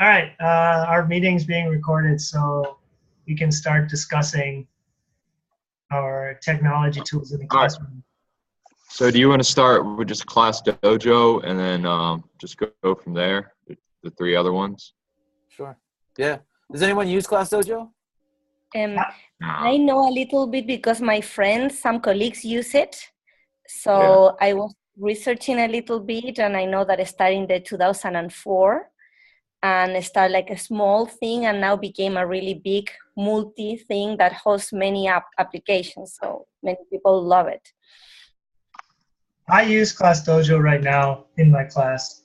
All right, our meeting's being recorded, so we can start discussing our technology tools in the All right. classroom. So do you want to start with just Class Dojo and then just go from there, the three other ones? Sure. Yeah. Does anyone use Class Dojo? I know a little bit because my friends, some colleagues use it. So I was researching a little bit, and I know that it started in the 2004 and it started like a small thing and now became a really big multi thing that hosts many applications. So many people love it. I use Class Dojo right now in my class.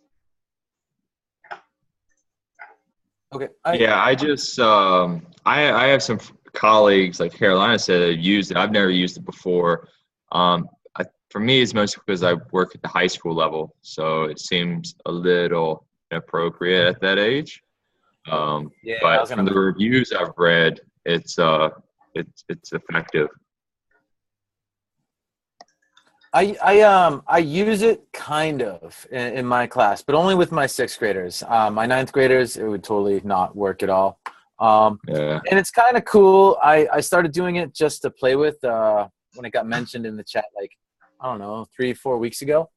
Okay. I just I have some colleagues, like Carolina said, that have used it. I've never used it before. For me, it's mostly because I work at the high school level, so it seems a little inappropriate at that age. But from the reviews I've read, it's effective. I use it kind of in my class, but only with my sixth graders. My ninth graders, it would totally not work at all. And it's kind of cool. I started doing it just to play with when it got mentioned in the chat, like, I don't know, 3-4 weeks ago.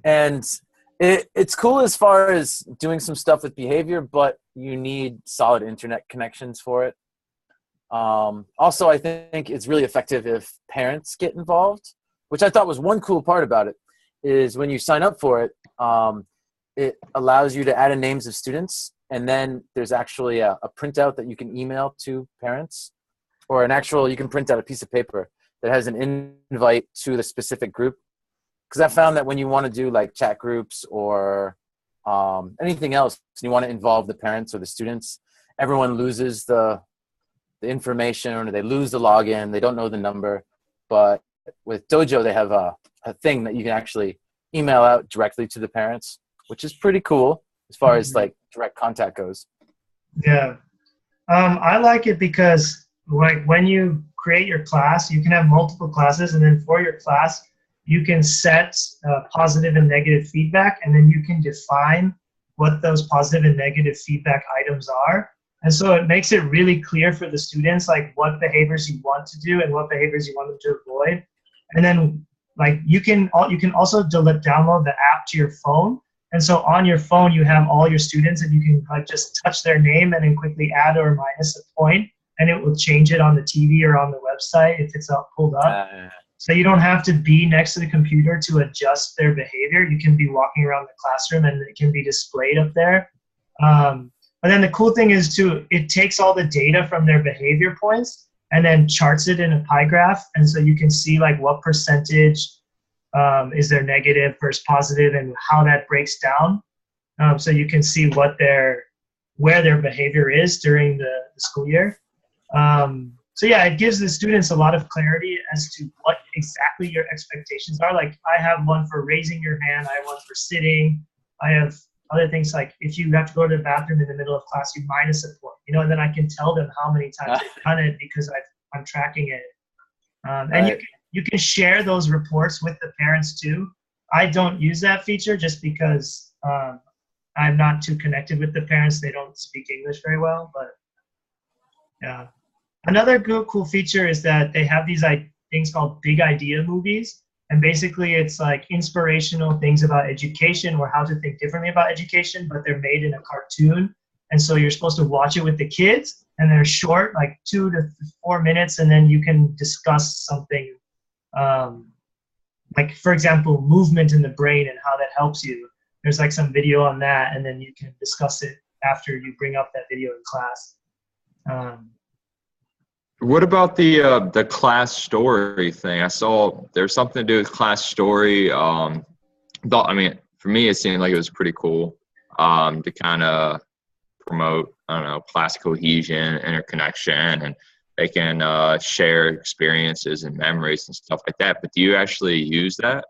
And it's cool as far as doing some stuff with behavior, but you need solid internet connections for it. Also, I think it's really effective if parents get involved, which I thought was one cool part about it, is when you sign up for it, it allows you to add in names of students, and then there's actually a printout that you can email to parents, or you can print out a piece of paper that has an invite to the specific group. Because I found that when you want to do like chat groups or anything else, and you want to involve the parents or the students, everyone loses the information, or they lose the login, they don't know the number. But with Dojo, they have a thing that you can actually email out directly to the parents, which is pretty cool as far as like direct contact goes. Yeah. I like it because like when you create your class, you can have multiple classes, and then for your class, you can set positive and negative feedback, and then you can define what those positive and negative feedback items are. And so it makes it really clear for the students, like what behaviors you want to do and what behaviors you want them to avoid. And then like you can also download the app to your phone. And so on your phone, you have all your students, and you can like just touch their name and then quickly add or minus a point, and it will change it on the TV or on the website if it's pulled up. So you don't have to be next to the computer to adjust their behavior. You can be walking around the classroom and it can be displayed up there. But then the cool thing is too, it takes all the data from their behavior points and then charts it in a pie graph. And so you can see like what percentage is their negative versus positive and how that breaks down. So you can see where their behavior is during the school year. So yeah, it gives the students a lot of clarity as to what exactly your expectations are. Like I have one for raising your hand, I have one for sitting, I have other things like if you have to go to the bathroom in the middle of class, you minus a point, and then I can tell them how many times they've done it because I'm tracking it. And you can share those reports with the parents too. I don't use that feature just because I'm not too connected with the parents. They don't speak English very well, but yeah. Another cool feature is that they have these things called big idea movies. And basically it's like inspirational things about education or how to think differently about education, but they're made in a cartoon. And so you're supposed to watch it with the kids, and they're short, like 2 to 4 minutes. And then you can discuss something like, for example, movement in the brain and how that helps you. There's like some video on that, and then you can discuss it after you bring up that video in class. What about the class story thing? I saw there's something to do with class story. For me, it seemed like it was pretty cool to kind of promote, class cohesion, interconnection, and they can share experiences and memories and stuff like that. But do you actually use that?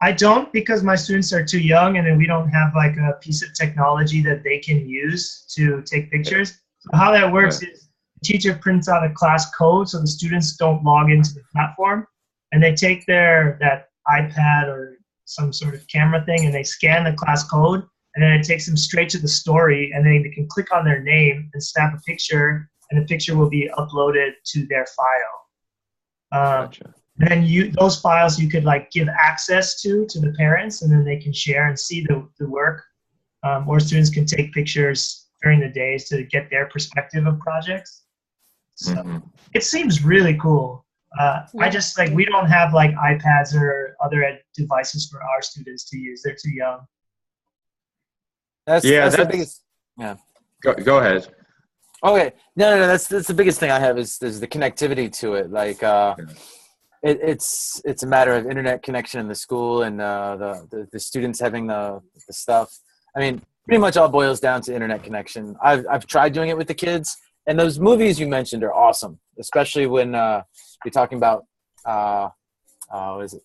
I don't, because my students are too young, and then we don't have like a piece of technology that they can use to take pictures. So how that works is, teacher prints out a class code so the students don't log into the platform, and they take that iPad or some sort of camera thing and they scan the class code, and then it takes them straight to the story, and then they can click on their name and snap a picture, and the picture will be uploaded to their file. Gotcha. And then those files you could like give access to the parents, and then they can share and see the work. Or students can take pictures during the days to get their perspective of projects. So it seems really cool. I just like, we don't have like iPads or other devices for our students to use. They're too young. That's the biggest. Yeah. Go ahead. Okay. No. That's the biggest thing I have is the connectivity to it. Like, it's a matter of internet connection in the school and the students having the stuff. I mean, pretty much all boils down to internet connection. I've tried doing it with the kids, and those movies you mentioned are awesome, especially when you're talking about what is it?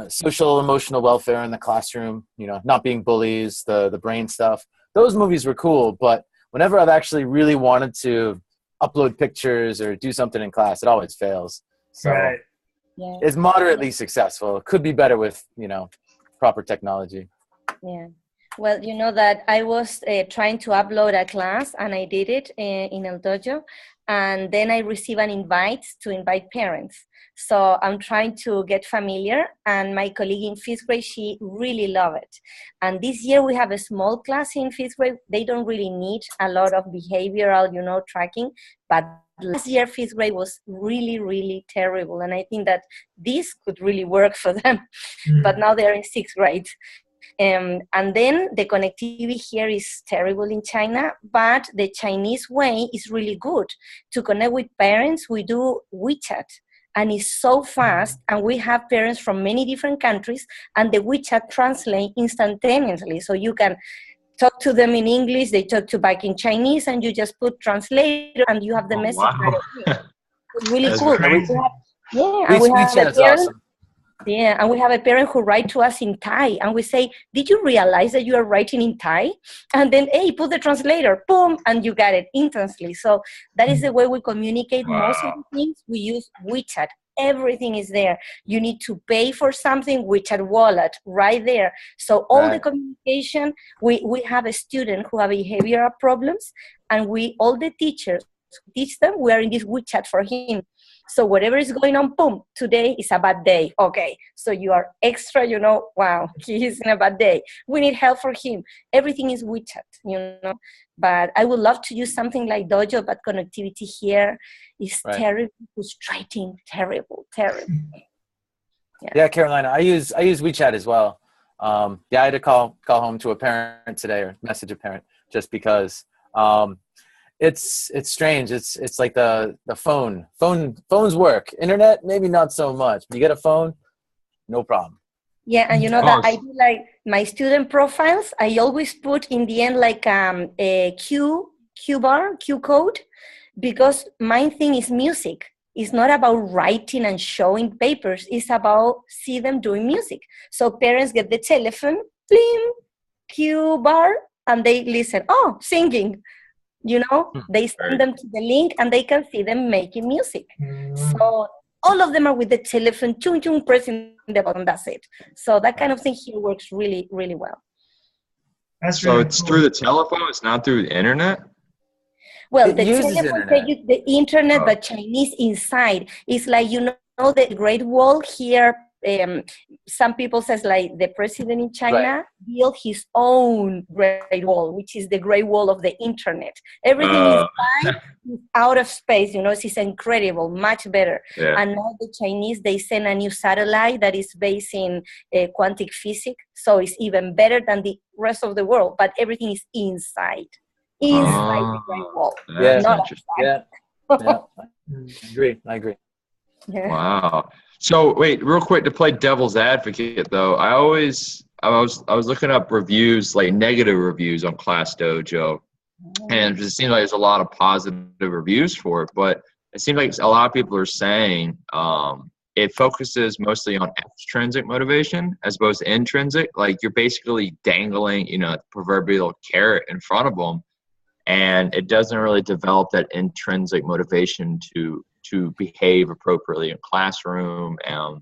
Social emotional welfare in the classroom. You know, not being bullies, the brain stuff. Those movies were cool, but whenever I've actually really wanted to upload pictures or do something in class, it always fails. So Right. It's moderately successful. It could be better with proper technology. Yeah. Well, you know that I was trying to upload a class, and I did it in El Dojo, and then I received an invite to invite parents. So I'm trying to get familiar, and my colleague in 5th grade, she really loved it. And this year we have a small class in 5th grade. They don't really need a lot of behavioral, tracking, but last year 5th grade was really, really terrible. And I think that this could really work for them, but now they're in 6th grade. And then the connectivity here is terrible in China, but the Chinese way is really good. To connect with parents, we do WeChat, and it's so fast, and we have parents from many different countries, and the WeChat translates instantaneously. So you can talk to them in English, they talk to back in Chinese, and you just put translator, and you have the message right away. It's really That's cool. crazy. And we have WeChat is awesome. Yeah, and we have a parent who writes to us in Thai, and we say, did you realize that you are writing in Thai? And then, hey, put the translator, boom, and you got it instantly. So that is the way we communicate. Most of the things. We use WeChat. Everything is there. You need to pay for something, WeChat wallet, right there. So all the communication, we have a student who have behavioral problems, and all the teachers teach them, we are in this WeChat for him. So whatever is going on, boom, today is a bad day. Okay, so you are extra, wow, he is in a bad day. We need help for him. Everything is WeChat, But I would love to use something like Dojo, but connectivity here is terrible, frustrating, terrible. Yeah, Carolina, I use WeChat as well. I had to call home to a parent today, or message a parent, just because it's strange. It's like the phones work. Internet, maybe not so much. You get a phone, no problem. Yeah, and that I do like my student profiles. I always put in the end like a Q code, because my thing is music. It's not about writing and showing papers. It's about see them doing music. So parents get the telephone, bling, Q bar, and they listen. Oh, singing. They send them to the link, and they can see them making music. So all of them are with the telephone, chung chung, pressing the button. That's it. So that kind of thing here works really, really well. That's really it's cool. through the telephone. It's not through the internet. Well, the telephone, they use the internet, but Chinese inside. It's like the Great Wall here. Some people says like the president in China built his own Great Wall, which is the Great Wall of the internet. Everything inside is out of space. It's incredible, much better. Yeah. And now the Chinese, they send a new satellite that is based in quantum physics, so it's even better than the rest of the world. But everything is inside the Great Wall. Yeah, not outside. I agree. Yeah. Wow. So wait, real quick, to play devil's advocate though, I was looking up reviews, like negative reviews on Class Dojo, and it seems like there's a lot of positive reviews for it, but it seems like a lot of people are saying it focuses mostly on extrinsic motivation as opposed to intrinsic. Like you're basically dangling, the proverbial carrot in front of them, and it doesn't really develop that intrinsic motivation to behave appropriately in classroom. And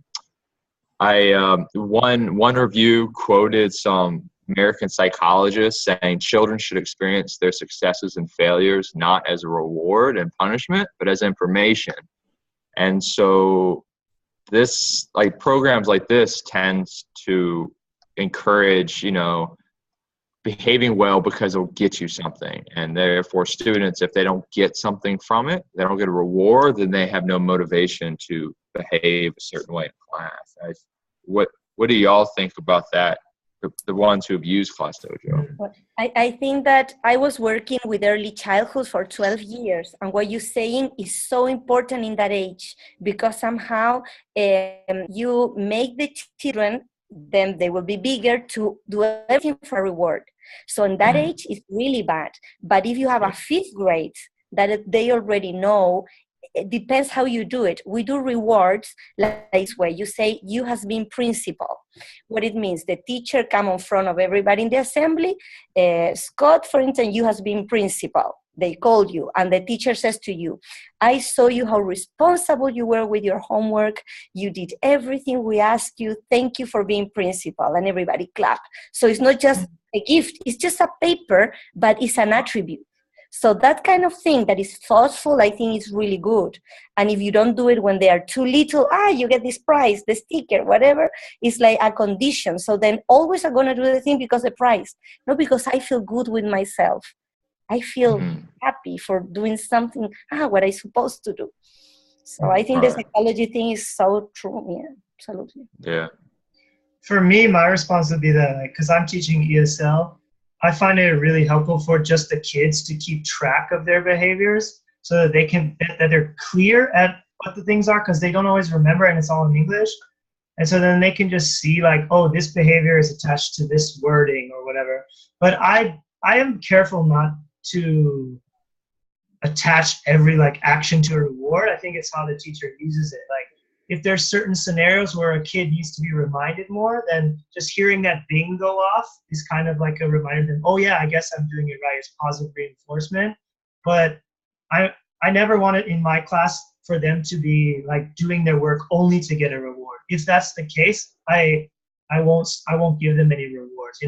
one review quoted some American psychologist saying children should experience their successes and failures not as a reward and punishment, but as information. And so this, like programs like this, tends to encourage, behaving well because it'll get you something. And therefore students, if they don't get something from it, they don't get a reward, then they have no motivation to behave a certain way in class. What do y'all think about that? The ones who have used Class Dojo. I think that I was working with early childhood for 12 years, and what you're saying is so important in that age, because somehow you make the children, then they will be bigger to do everything for reward. So in that age, it's really bad. But if you have a fifth grade that they already know, it depends how you do it. We do rewards like this way. You say, you has been principal. What it means, the teacher come in front of everybody in the assembly. Scott, for instance, you has been principal. They called you, and the teacher says to you, I saw you how responsible you were with your homework. You did everything we asked you. Thank you for being principal. And everybody clap. So it's not just a gift. It's just a paper, but it's an attribute. So that kind of thing that is thoughtful, I think is really good. And if you don't do it when they are too little, you get this prize, the sticker, whatever, it's like a condition. So then always I'm going to do the thing because the prize, not because I feel good with myself. I feel happy for doing something, what I'm supposed to do. So I think the psychology thing is so true. Yeah, absolutely. Yeah. For me, my response would be that, because I'm teaching ESL, I find it really helpful for just the kids to keep track of their behaviors so that that they're clear at what the things are, because they don't always remember and it's all in English. And so then they can just see like, oh, this behavior is attached to this wording or whatever. But I am careful not to attach every action to a reward. I think it's how the teacher uses it. Like, if there's certain scenarios where a kid needs to be reminded more, then just hearing that bing go off is kind of like a reminder that, oh yeah, I guess I'm doing it right. It's positive reinforcement. But I never want it in my class for them to be doing their work only to get a reward. If that's the case, I won't give them any rewards.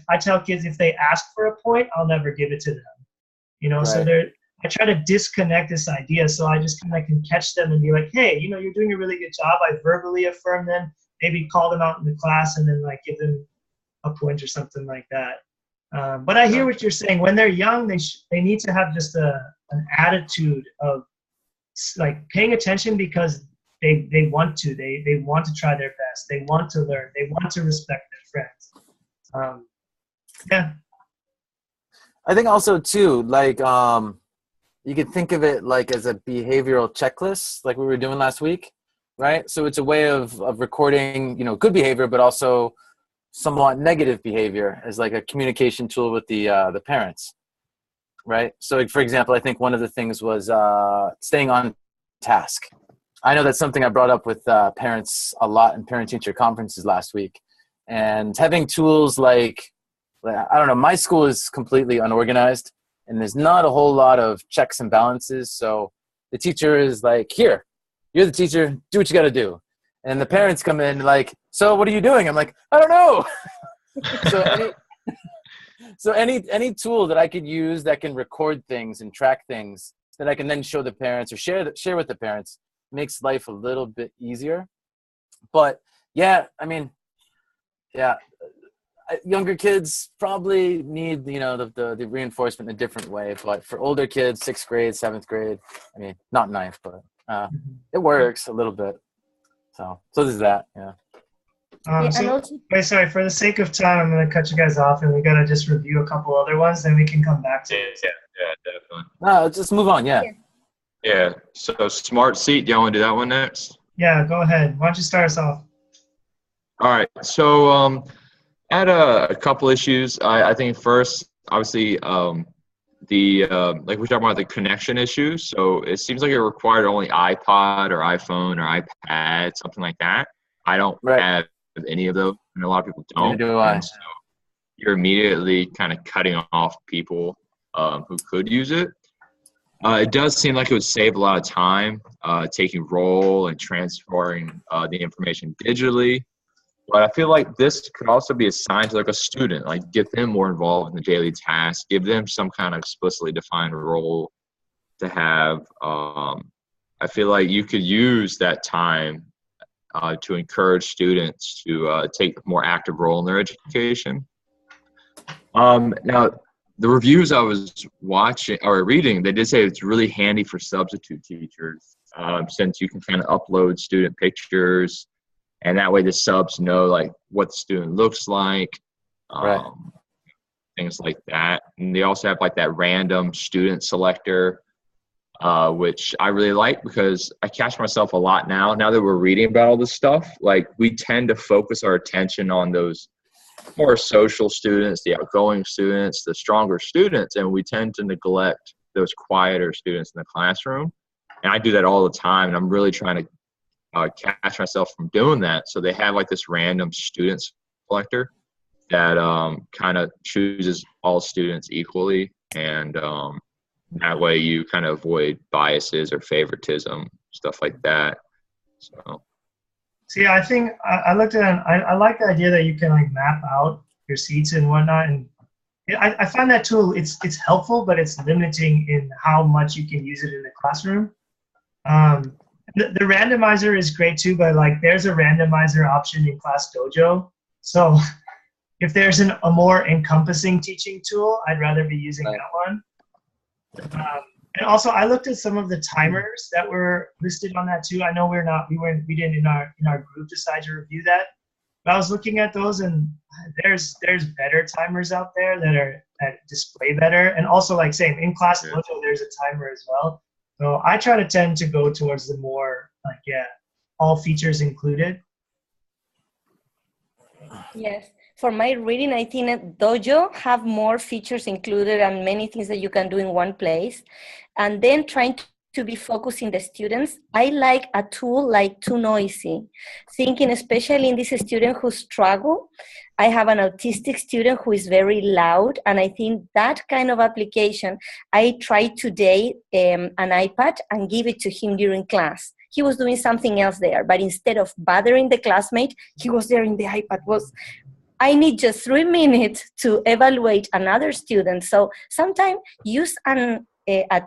I tell kids, if they ask for a point, I'll never give it to them. Right. So I try to disconnect this idea, so I just kind of can catch them and be like, hey, you're doing a really good job. I verbally affirm them, maybe call them out in the class, and then give them a point or something like that. But I hear what you're saying. When they're young, they need to have just an attitude of paying attention because they want to. They want to try their best. They want to learn. They want to respect their friends. Yeah. I think also too, you could think of it as a behavioral checklist, like we were doing last week, right? So it's a way of recording, good behavior, but also somewhat negative behavior as a communication tool with the parents, right? So for example, I think one of the things was staying on task. I know that's something I brought up with parents a lot in parent-teacher conferences last week. And having tools I don't know, my school is completely unorganized. And there's not a whole lot of checks and balances. So the teacher is here, you're the teacher, do what you got to do. And the parents come in so what are you doing? I'm like, I don't know. So any tool that I could use that can record things and track things that I can then show the parents or share with the parents makes life a little bit easier. But yeah, younger kids probably need, the reinforcement in a different way. But for older kids, 6th grade, 7th grade, not 9th, but it works a little bit. So there's that, yeah. Sorry, for the sake of time, I'm going to cut you guys off, and we got to just review a couple other ones, then we can come back to it. Yeah, definitely. No, just move on, yeah. Yeah, so Smart Seat, do you want to do that one next? Yeah, go ahead. Why don't you start us off? All right, so had a couple issues. I think first, obviously, we talked about the connection issues. So it seems like it required only iPod or iPhone or iPad, something like that. I don't have any of those, and a lot of people don't. Neither do I. So you're immediately kind of cutting off people who could use it. It does seem like it would save a lot of time taking roll and transferring the information digitally. But I feel like this could also be assigned to like a student, like get them more involved in the daily task, give them some kind of explicitly defined role to have. I feel like you could use that time to encourage students to take a more active role in their education. Now, the reviews I was watching or reading, they did say it's really handy for substitute teachers since you can kind of upload student pictures, and that way the subs know like what the student looks like, Right. things like that. And they also have like that random student selector, which I really like because I catch myself a lot now that we're reading about all this stuff. Like we tend to focus our attention on those more social students, the outgoing students, the stronger students, and we tend to neglect those quieter students in the classroom. And I do that all the time, and I'm really trying to catch myself from doing that. So they have like this random student selector that kind of chooses all students equally, and that way you kind of avoid biases or favoritism, stuff like that. So. See, I think I looked at it, I like the idea that you can like map out your seats and whatnot, and I find that tool it's helpful, but it's limiting in how much you can use it in the classroom. The randomizer is great too, but like there's a randomizer option in Class Dojo. So if there's a more encompassing teaching tool, I'd rather be using that one. And also, I looked at some of the timers that were listed on that too. I know we didn't in our group decide to review that, but I was looking at those, and there's better timers out there that display better, and also like same in Class Dojo, there's a timer as well. So I try to tend to go towards the more like all features included. Yes. For my reading, I think that Dojo have more features included and many things that you can do in one place. And then trying to be focusing the students, I like a tool like Too Noisy. Thinking especially in this student who struggle. I have an autistic student who is very loud, and I think that kind of application, I tried today an iPad and give it to him during class. He was doing something else there, but instead of bothering the classmate, he was there in the iPad. I need just 3 minutes to evaluate another student. So sometimes use a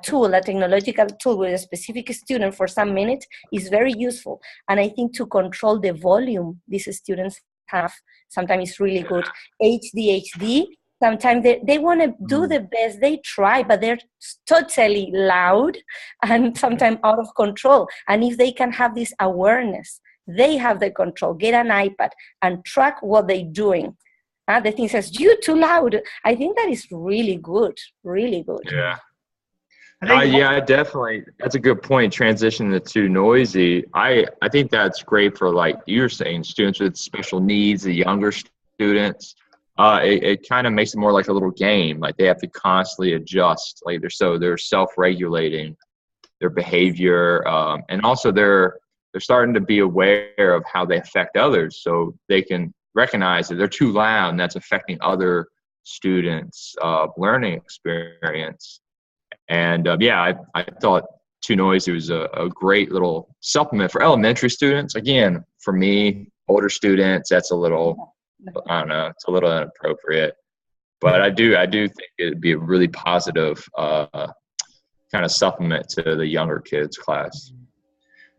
tool, a technological tool with a specific student for some minutes is very useful. And I think to control the volume these students have, sometimes it's really good. ADHD, sometimes they want to do the best, they try, but they're totally loud and sometimes out of control. And if they can have this awareness, they have the control. Get an iPad and track what they're doing. The thing says, you're too loud. I think that is really good, really good. Yeah. Yeah, definitely. That's a good point. Transition to Too Noisy. I think that's great for, like you were saying, students with special needs, the younger students. It kind of makes it more like a little game. Like they have to constantly adjust. Like they're self-regulating their behavior, and also they're starting to be aware of how they affect others, so they can recognize that they're too loud and that's affecting other students' learning experience. And I thought Too Noisy was a great little supplement for elementary students. Again, for me, older students, that's a little, I don't know, it's a little inappropriate. But I do think it'd be a really positive kind of supplement to the younger kids' class.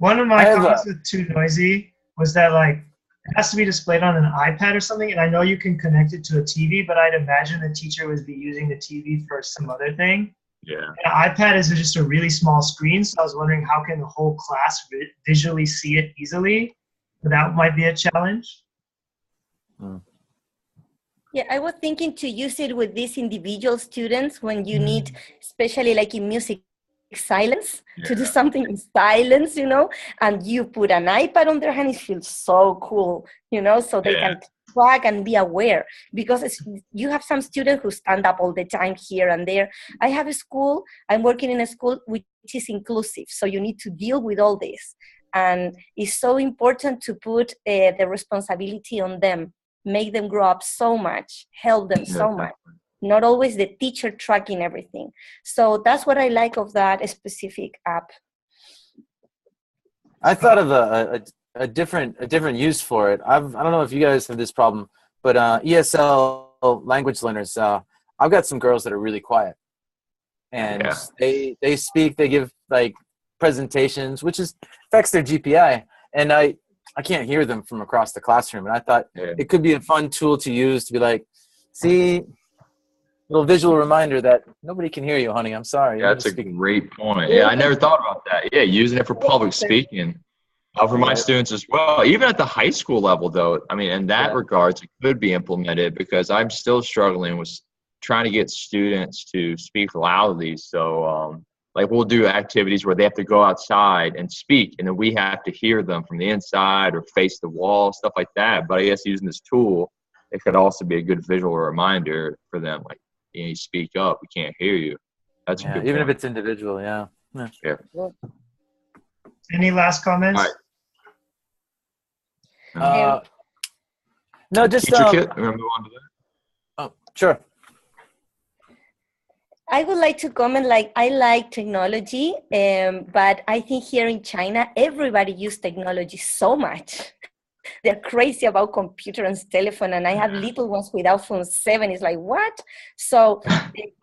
One of my comments with Too Noisy was that like it has to be displayed on an iPad or something, and I know you can connect it to a TV, but I'd imagine the teacher would be using the TV for some other thing. Yeah. An iPad is just a really small screen, so I was wondering how can the whole class visually see it easily? That might be a challenge. Yeah, I was thinking to use it with these individual students when you need, especially like in music, silence, to do something in silence, and you put an iPad on their hand, it feels so cool, so they can track and be aware, because you have some students who stand up all the time here and there. I'm working in a school which is inclusive, so you need to deal with all this, and it's so important to put the responsibility on them, make them grow up so much, help them so much. Not always the teacher tracking everything. So that's what I like of that specific app. I thought of a different use for it. I don't know if you guys have this problem, but ESL language learners, I've got some girls that are really quiet, and they speak, they give like presentations, which affects their GPI, and I can't hear them from across the classroom. And I thought it could be a fun tool to use to be like, see, little visual reminder that nobody can hear you, honey. I'm sorry. Yeah, that's a great point. Yeah, I never thought about that. Yeah, using it for public speaking. For my students as well. Even at the high school level, though, I mean, in that regards, it could be implemented because I'm still struggling with trying to get students to speak loudly. So, like, we'll do activities where they have to go outside and speak, and then we have to hear them from the inside or face the wall, stuff like that. But I guess using this tool, it could also be a good visual reminder for them, like, you speak up, we can't hear you. That's a good even point. if it's individual. Yeah. Any last comments? All right. No, just Teacher kit. We're gonna move on to that. Oh, sure. I would like to comment, like, I like technology, but I think here in China, everybody uses technology so much. They're crazy about computer and telephone, and I have little ones with iPhone 7. It's like, what? So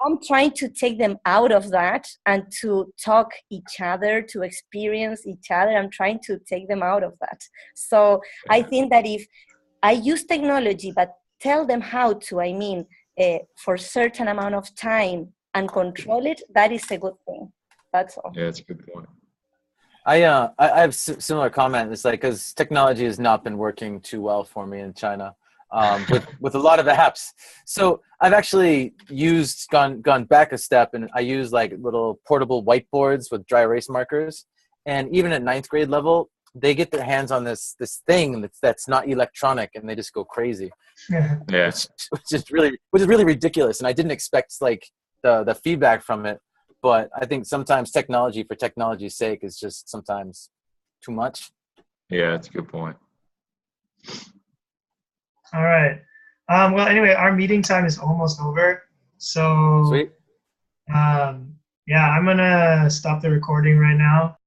I'm trying to take them out of that and to talk each other, to experience each other. I'm trying to take them out of that. So I think that if I use technology, but tell them how to, I mean, for a certain amount of time and control it, that is a good thing. That's all. Yeah, that's a good point. I have similar comment. It's like, because technology has not been working too well for me in China, with a lot of apps. So I've actually gone back a step, and I use like little portable whiteboards with dry erase markers. And even at 9th grade level, they get their hands on this thing that's not electronic, and they just go crazy. Yeah. Which is really ridiculous. And I didn't expect like the feedback from it. But I think sometimes technology for technology's sake is just sometimes too much. Yeah, that's a good point. All right. Well, anyway, our meeting time is almost over. So, Sweet. yeah, I'm going to stop the recording right now.